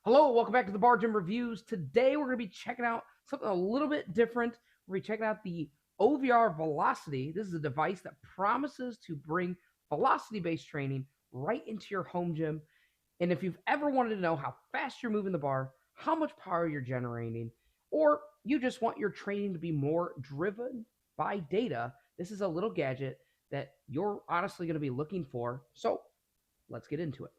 Hello, welcome back to the Bar Gym Reviews. Today we're going to be checking out something a little bit different. We're going to be checking out the OVR Velocity. This is a device that promises to bring velocity-based training right into your home gym. And if you've ever wanted to know how fast you're moving the bar, how much power you're generating, or you just want your training to be more driven by data, this is a little gadget that you're honestly going to be looking for. So let's get into it.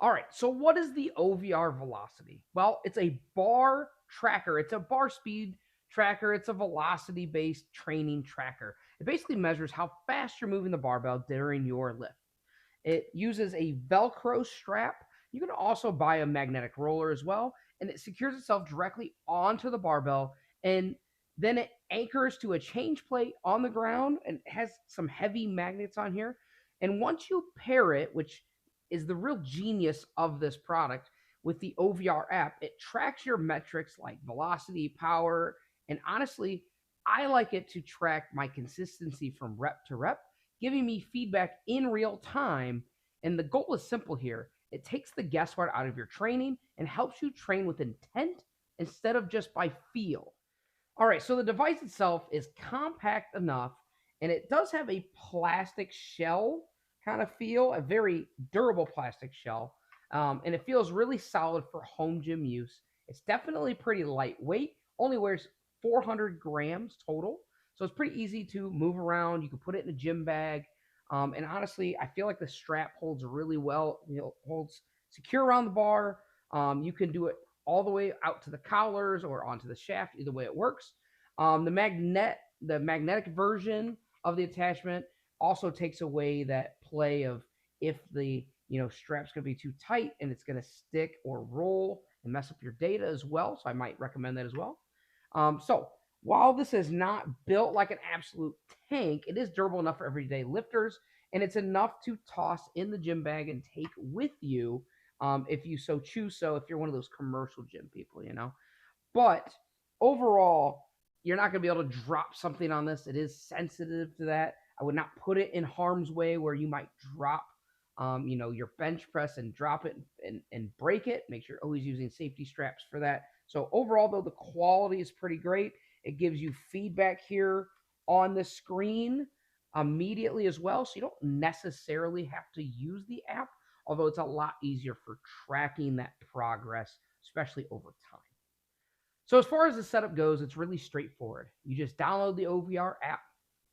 All right, so what is the OVR Velocity? Well, it's a bar tracker. It's a bar speed tracker. It's a velocity-based training tracker. It basically measures how fast you're moving the barbell during your lift. It uses a Velcro strap. You can also buy a magnetic roller as well, and it secures itself directly onto the barbell, and then it anchors to a change plate on the ground and it has some heavy magnets on here. And once you pair it, which is the real genius of this product, with the OVR app, it tracks your metrics like velocity, power, and honestly, I like it to track my consistency from rep to rep, giving me feedback in real time. And the goal is simple here. It takes the guesswork out of your training and helps you train with intent instead of just by feel. All right, so the device itself is compact enough, and it does have a plastic shell kind of feel, a very durable plastic shell, and it feels really solid for home gym use. It's definitely pretty lightweight, only weighs 400 grams total, so it's pretty easy to move around. You can put it in a gym bag, and honestly, I feel like the strap holds really well. Holds secure around the bar. You can do it all the way out to the collars or onto the shaft. Either way, it works. The magnetic version of the attachment also takes away that play of if the strap's going to be too tight and it's going to stick or roll and mess up your data as well. So I might recommend that as well. So while this is not built like an absolute tank, it is durable enough for everyday lifters, and it's enough to toss in the gym bag and take with you if you so choose. So if you're one of those commercial gym people, But overall, you're not going to be able to drop something on this. It is sensitive to that. I would not put it in harm's way where you might drop, your bench press and drop it and break it. Make sure you're always using safety straps for that. So overall, though, the quality is pretty great. It gives you feedback here on the screen immediately as well. So you don't necessarily have to use the app, although it's a lot easier for tracking that progress, especially over time. So as far as the setup goes, it's really straightforward. You just download the OVR app,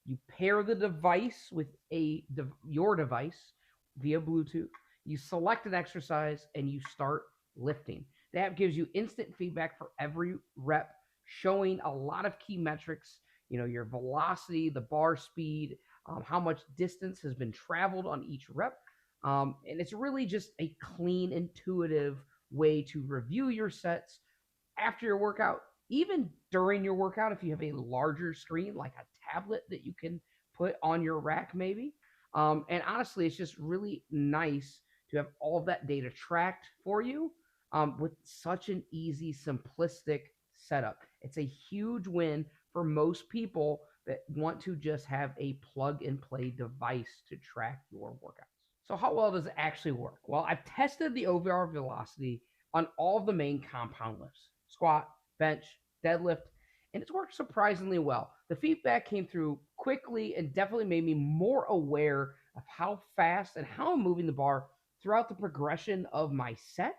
you pair the device with your device via Bluetooth, you select an exercise, and you start lifting. The app gives you instant feedback for every rep, showing a lot of key metrics, your velocity, the bar speed, how much distance has been traveled on each rep. And it's really just a clean, intuitive way to review your sets after your workout, even during your workout, if you have a larger screen like a tablet that you can put on your rack, maybe. And honestly, it's just really nice to have all of that data tracked for you with such an easy, simplistic setup. It's a huge win for most people that want to just have a plug and play device to track your workouts. So, how well does it actually work? Well, I've tested the OVR Velocity on all of the main compound lifts: squat, bench, deadlift, and it's worked surprisingly well. The feedback came through quickly and definitely made me more aware of how fast and how I'm moving the bar throughout the progression of my set,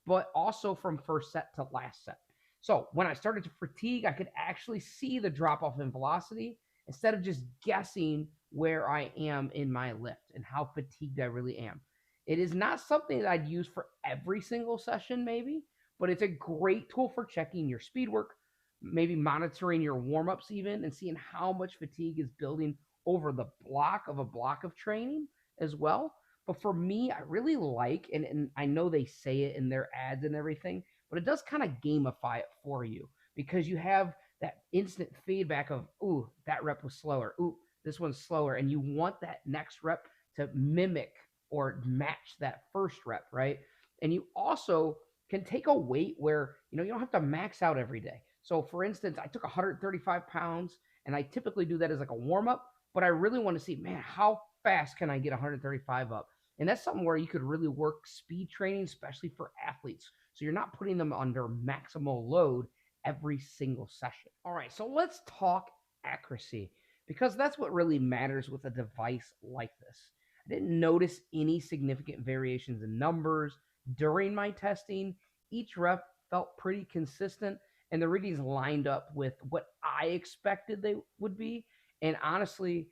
but also from first set to last set. So when I started to fatigue, I could actually see the drop off in velocity instead of just guessing where I am in my lift and how fatigued I really am. It is not something that I'd use for every single session, maybe, but it's a great tool for checking your speed work, maybe monitoring your warm-ups even, and seeing how much fatigue is building over the block of training as well. But for me, I really like, and I know they say it in their ads and everything, but it does kind of gamify it for you because you have that instant feedback of, ooh, that rep was slower. Ooh, this one's slower. And you want that next rep to mimic or match that first rep, right? And you also can take a weight where, you don't have to max out every day. So for instance, I took 135 pounds and I typically do that as like a warm up, but I really want to see, man, how fast can I get 135 up? And that's something where you could really work speed training, especially for athletes. So you're not putting them under maximal load every single session. All right, so let's talk accuracy because that's what really matters with a device like this. I didn't notice any significant variations in numbers during my testing. Each rep felt pretty consistent and the readings lined up with what I expected they would be. And honestly,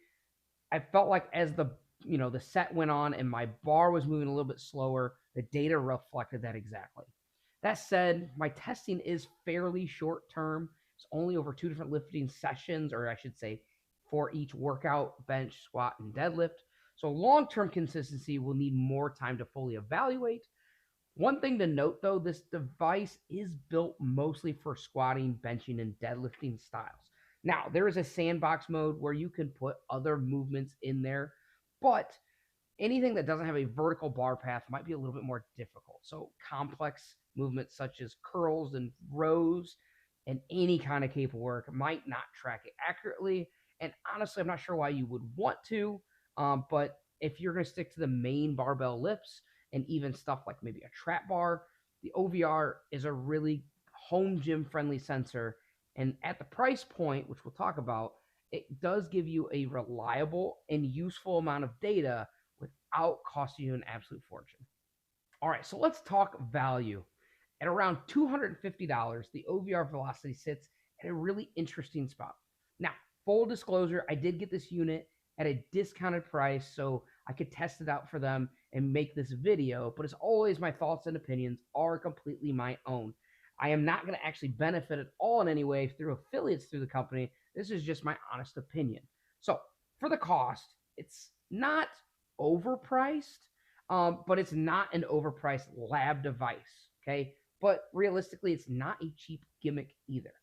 I felt like as the set went on and my bar was moving a little bit slower, the data reflected that exactly. That said, my testing is fairly short term. It's only over 2 different lifting sessions, or I should say, for each workout, bench, squat, and deadlift. So long term consistency will need more time to fully evaluate. One thing to note though, this device is built mostly for squatting, benching, and deadlifting styles. Now, there is a sandbox mode where you can put other movements in there, but anything that doesn't have a vertical bar path might be a little bit more difficult. So complex movements such as curls and rows and any kind of cable work might not track it accurately. And honestly, I'm not sure why you would want to. But if you're going to stick to the main barbell lifts and even stuff like maybe a trap bar, the OVR is a really home gym friendly sensor. And at the price point, which we'll talk about, it does give you a reliable and useful amount of data without costing you an absolute fortune. All right, so let's talk value. At around $250, the OVR Velocity sits at a really interesting spot. Now, full disclosure, I did get this unit at a discounted price so I could test it out for them and make this video, but as always, my thoughts and opinions are completely my own. I am not going to actually benefit at all in any way through affiliates through the company. This is just my honest opinion. So, for the cost, it's not overpriced, but it's not an overpriced lab device. Okay. But realistically, it's not a cheap gimmick either.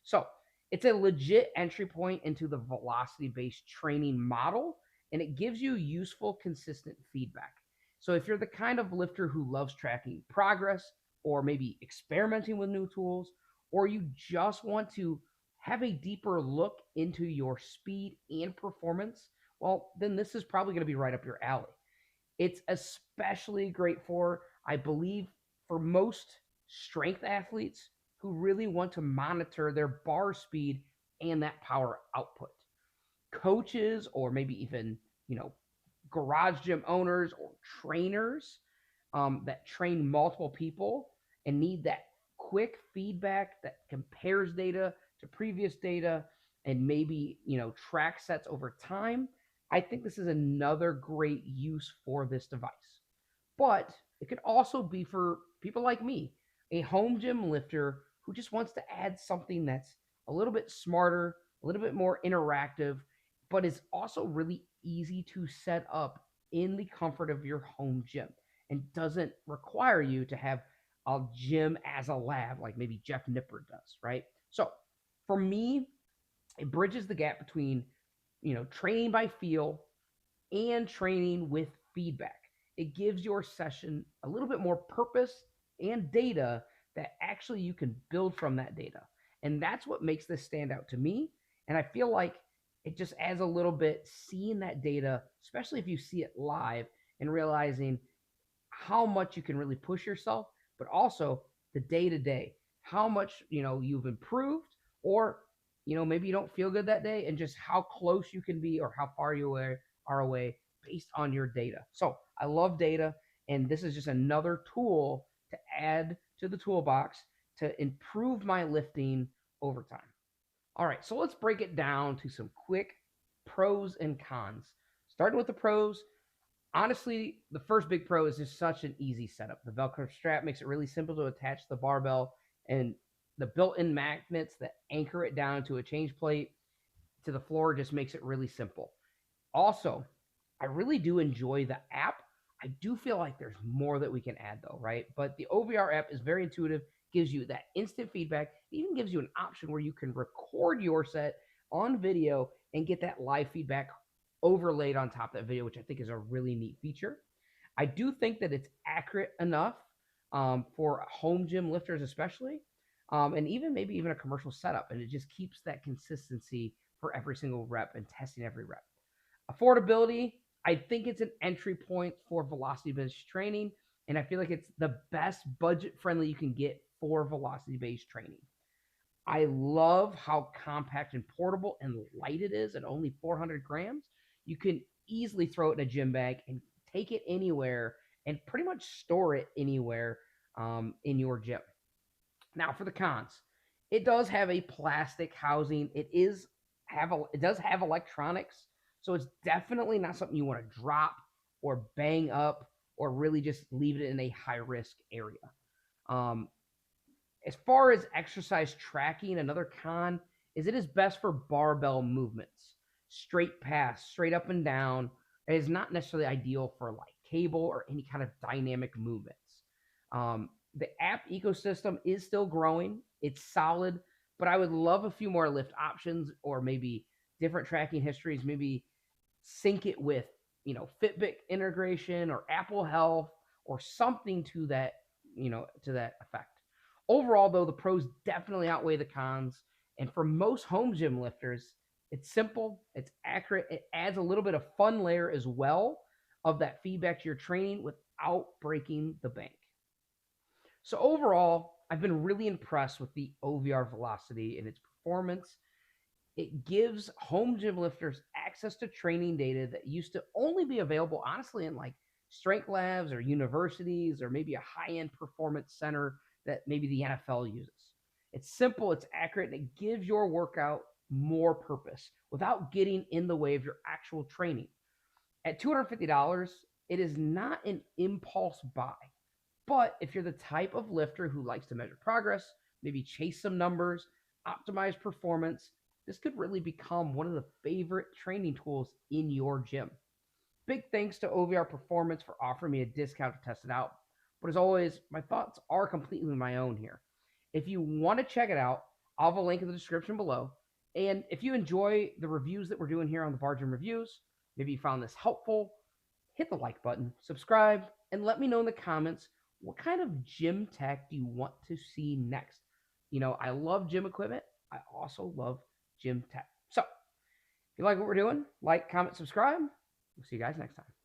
So it's a legit entry point into the velocity based training model, and it gives you useful, consistent feedback. So if you're the kind of lifter who loves tracking progress or maybe experimenting with new tools, or you just want to have a deeper look into your speed and performance, well, then this is probably going to be right up your alley. It's especially great for, I believe, for most strength athletes who really want to monitor their bar speed and that power output. Coaches or maybe even, garage gym owners or trainers that train multiple people and need that quick feedback that compares data to previous data and maybe, track sets over time. I think this is another great use for this device. But it could also be for people like me, a home gym lifter who just wants to add something that's a little bit smarter, a little bit more interactive, but is also really easy to set up in the comfort of your home gym and doesn't require you to have a gym as a lab like maybe Jeff Nippard does, right? So for me, it bridges the gap between, training by feel and training with feedback. It gives your session a little bit more purpose and data that actually you can build from that data. And that's what makes this stand out to me. And I feel like it just adds a little bit seeing that data, especially if you see it live and realizing how much you can really push yourself, but also the day to day, how much, you've improved or, maybe you don't feel good that day and just how close you can be or how far you are away based on your data. So I love data, and this is just another tool to add to the toolbox to improve my lifting over time. All right, so let's break it down to some quick pros and cons. Starting with the pros, honestly, the first big pro is just such an easy setup. The Velcro strap makes it really simple to attach the barbell, and the built-in magnets that anchor it down to a change plate to the floor just makes it really simple. Also, I really do enjoy the app. I do feel like there's more that we can add though, right? But the OVR app is very intuitive, gives you that instant feedback, even gives you an option where you can record your set on video and get that live feedback overlaid on top of that video, which I think is a really neat feature. I do think that it's accurate enough for home gym lifters especially, and maybe even a commercial setup, and it just keeps that consistency for every single rep and testing every rep. Affordability, I think it's an entry point for velocity based training, and I feel like it's the best budget friendly you can get for velocity based training. I love how compact and portable and light it is at only 400 grams. You can easily throw it in a gym bag and take it anywhere and pretty much store it anywhere in your gym. Now, for the cons, it does have a plastic housing. It does have electronics, so it's definitely not something you want to drop or bang up or really just leave it in a high risk area. Um, as far as exercise tracking, another con is it is best for barbell movements, straight pass, straight up and down. It is not necessarily ideal for like cable or any kind of dynamic movements. The app ecosystem is still growing. It's solid, but I would love a few more lift options or maybe different tracking histories. Maybe sync it with Fitbit integration or Apple Health or something to that effect. Overall, though, the pros definitely outweigh the cons. And for most home gym lifters, it's simple, it's accurate, it adds a little bit of fun layer as well of that feedback to your training without breaking the bank. So overall, I've been really impressed with the OVR Velocity and its performance. It gives home gym lifters access to training data that used to only be available, honestly, in like strength labs or universities or maybe a high-end performance center that maybe the NFL uses. It's simple, it's accurate, and it gives your workout more purpose without getting in the way of your actual training. At $250, it is not an impulse buy. But if you're the type of lifter who likes to measure progress, maybe chase some numbers, optimize performance, this could really become one of the favorite training tools in your gym. Big thanks to OVR Performance for offering me a discount to test it out. But as always, my thoughts are completely my own here. If you want to check it out, I'll have a link in the description below. And if you enjoy the reviews that we're doing here on the Bar Gym Reviews, maybe you found this helpful, hit the like button, subscribe, and let me know in the comments what kind of gym tech do you want to see next. I love gym equipment. I also love gym tech. So, if you like what we're doing, like, comment, subscribe. We'll see you guys next time.